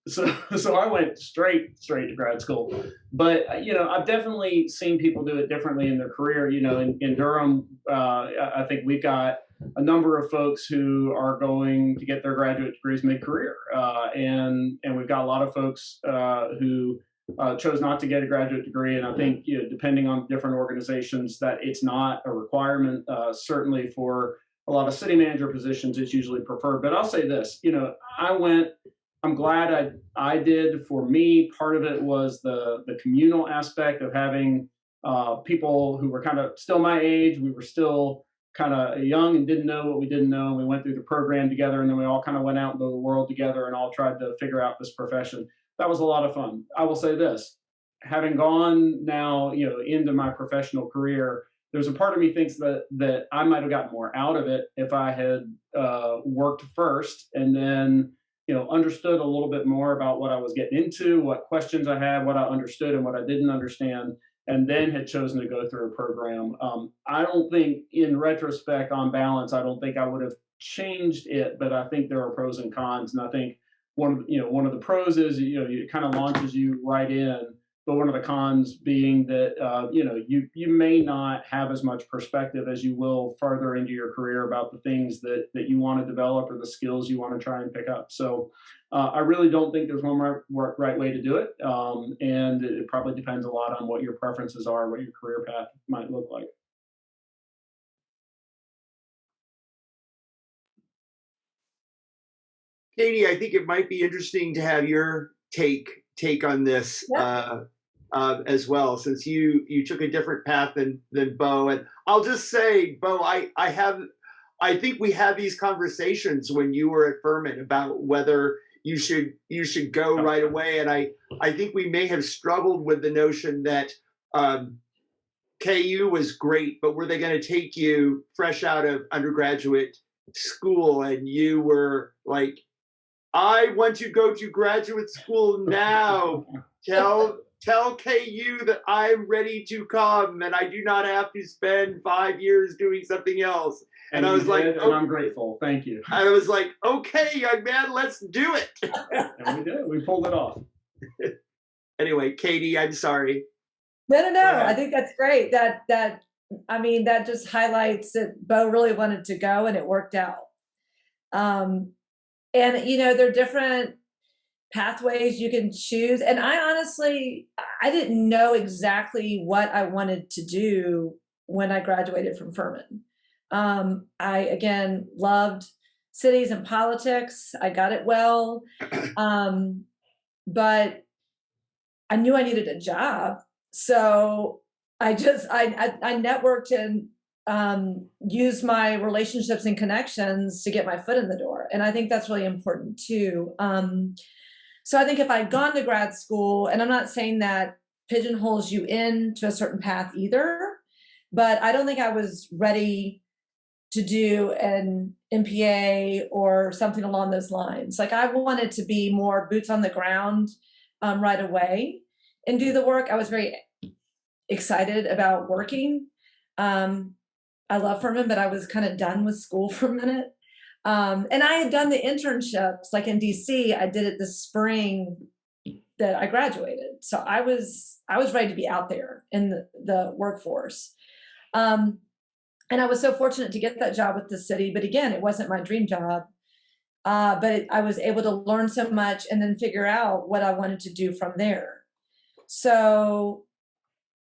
Speaker 2: So I went straight to grad school. But I've definitely seen people do it differently in their career. In Durham, I think we've got a number of folks who are going to get their graduate degrees mid-career, and we've got a lot of folks who chose not to get a graduate degree. And I think depending on different organizations, that it's not a requirement. Certainly for a lot of city manager positions, it's usually preferred. But I'll say this: I'm glad I did. For me, part of it was the communal aspect of having people who were kind of still my age. We were still kind of young and didn't know what we didn't know. And we went through the program together, and then we all kind of went out into the world together and all tried to figure out this profession. That was a lot of fun. I will say this: having gone now, into my professional career, there's a part of me thinks that I might have gotten more out of it if I had worked first and then understood a little bit more about what I was getting into, what questions I had, what I understood and what I didn't understand, and then had chosen to go through a program. I don't think, in retrospect, on balance, I don't think I would have changed it, but I think there are pros and cons. And I think one of the pros is, it kind of launches you right in. But one of the cons being that, you may not have as much perspective as you will further into your career about the things that you want to develop or the skills you want to try and pick up. So I really don't think there's one right way to do it. And it probably depends a lot on what your preferences are, what your career path might look like.
Speaker 1: Katie, I think it might be interesting to have your take on this.
Speaker 3: Yeah.
Speaker 1: As well, since you took a different path than Bo. And I'll just say, Bo, I think we had these conversations when you were at Furman about whether you should go right away. And I think we may have struggled with the notion that KU was great, but were they going to take you fresh out of undergraduate school? And you were like, I want to go to graduate school now. Tell KU that I'm ready to come and I do not have to spend 5 years doing something else.
Speaker 2: And I was like, and I'm grateful. Thank you.
Speaker 1: I was like, okay, young man, let's do it.
Speaker 2: And we did. We pulled it off.
Speaker 1: Anyway, Katie, I'm sorry.
Speaker 3: No. I think that's great. That just highlights that Bo really wanted to go and it worked out. And there are different pathways you can choose. And I didn't know exactly what I wanted to do when I graduated from Furman. I, again, loved cities and politics. I got it well. But I knew I needed a job. So I networked and used my relationships and connections to get my foot in the door. And I think that's really important too. So I think if I'd gone to grad school, and I'm not saying that pigeonholes you into a certain path either, but I don't think I was ready to do an MPA or something along those lines. Like I wanted to be more boots on the ground right away and do the work. I was very excited about working. I love Furman, but I was kind of done with school for a minute. And I had done the internships, like in DC, I did it this spring that I graduated. So I was ready to be out there in the workforce. And I was so fortunate to get that job with the city, but again, it wasn't my dream job. But I was able to learn so much and then figure out what I wanted to do from there. So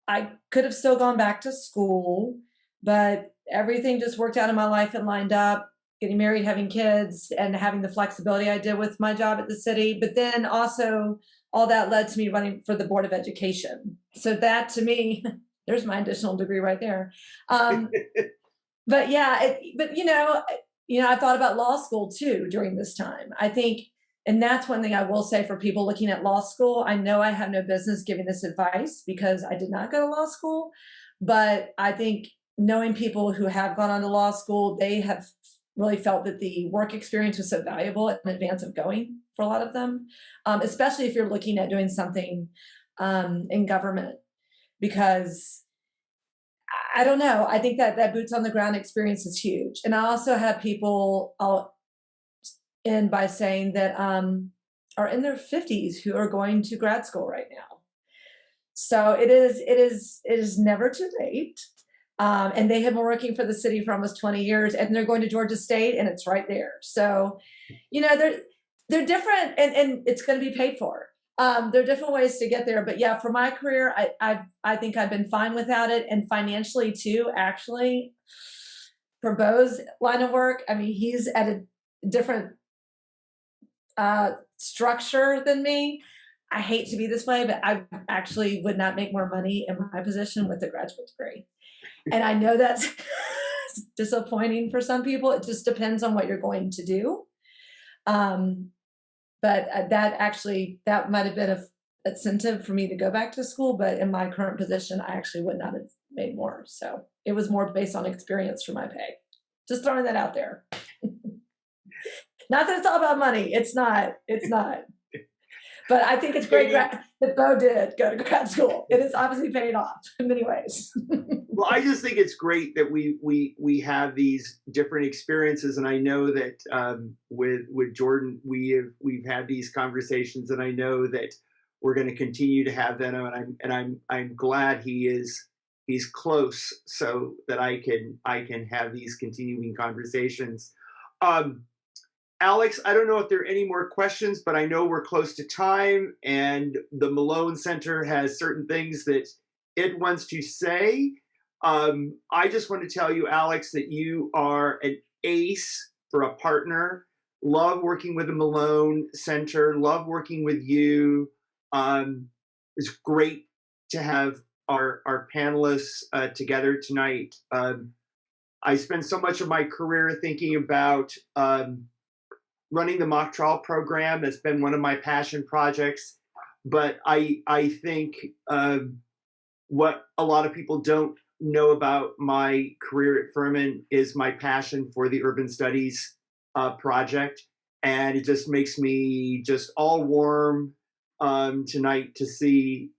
Speaker 3: I could have still gone back to school, but everything just worked out in my life and lined up, getting married, having kids, and having the flexibility I did with my job at the city. But then also all that led to me running for the Board of Education. So that to me, there's my additional degree right there. But yeah, but you know, I thought about law school too during this time. I think, and that's one thing I will say for people looking at law school. I know I have no business giving this advice because I did not go to law school, but I think knowing people who have gone on to law school, they have really felt that the work experience was so valuable in advance of going for a lot of them, especially if you're looking at doing something in government, because I don't know. I think that boots on the ground experience is huge. And I also have people, I'll end by saying that are in their 50s who are going to grad school right now. So it is never too late. And they have been working for the city for almost 20 years, and they're going to Georgia State, and it's right there. So, you know, they're different, and it's going to be paid for. There are different ways to get there, but yeah, for my career, I think I've been fine without it, and financially too. Actually, for Bo's line of work, I mean, he's at a different structure than me. I hate to be this way, but I actually would not make more money in my position with a graduate degree. And I know that's disappointing for some people. It just depends on what you're going to do. But that might have been an incentive for me to go back to school. But in my current position, I actually would not have made more. So it was more based on experience for my pay. Just throwing that out there. Not that it's all about money. It's not. But I think it's great that Bo did go to grad school. It is obviously paid off in many ways.
Speaker 1: Well, I just think it's great that we have these different experiences, and I know that with Jordan we've had these conversations, and I know that we're going to continue to have them, and I'm glad he's close so that I can have these continuing conversations. Alex, I don't know if there are any more questions, but I know we're close to time, and the Malone Center has certain things that it wants to say. I just want to tell you, Alex, that you are an ace for a partner. Love working with the Malone Center. Love working with you. It's great to have our panelists together tonight. I spent so much of my career thinking about running the mock trial program. That's been one of my passion projects. But I think what a lot of people don't know about my career at Furman is my passion for the urban studies project. And it just makes me just all warm tonight to see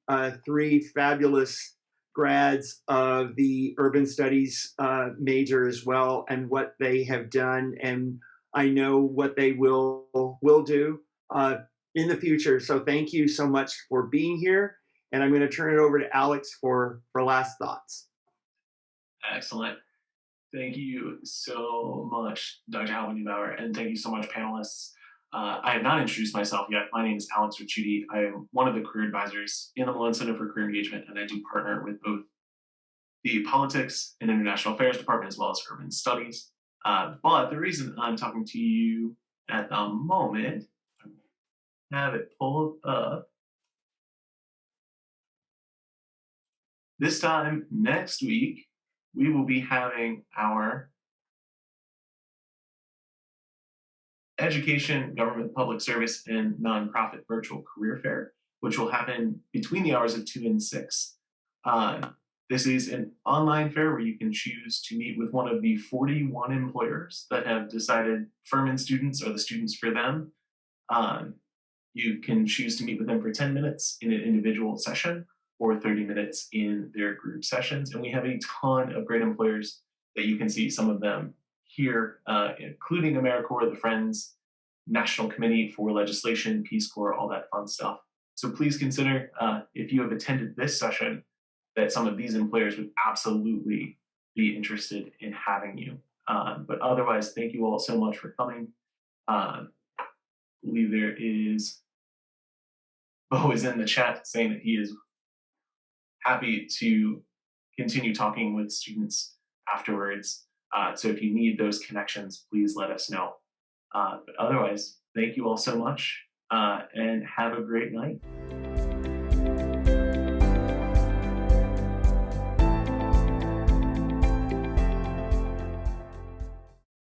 Speaker 1: three fabulous grads of the urban studies major as well, and what they have done. And I know what they will do in the future. So thank you so much for being here. And I'm going to turn it over to Alex for last thoughts.
Speaker 5: Excellent. Thank you so much, Dr. Halva-Neubauer, and thank you so much, panelists. I have not introduced myself yet. My name is Alex Ricciuti. I am one of the career advisors in the Malone Center for Career Engagement, and I do partner with both the Politics and International Affairs Department as well as Urban Studies. But the reason I'm talking to you at the moment, I have it pulled up. This time next week, we will be having our Education, Government, Public Service, and Nonprofit Virtual Career Fair, which will happen between the hours of 2 and 6. This is an online fair where you can choose to meet with one of the 41 employers that have decided Furman students are the students for them. You can choose to meet with them for 10 minutes in an individual session or 30 minutes in their group sessions. And we have a ton of great employers that you can see, some of them here, including AmeriCorps, the Friends, National Committee for Legislation, Peace Corps, all that fun stuff. So please consider, if you have attended this session, that some of these employers would absolutely be interested in having you. But otherwise, thank you all so much for coming. I believe there is, Bo is in the chat saying that he is happy to continue talking with students afterwards. So if you need those connections, please let us know. But otherwise, thank you all so much and have a great night.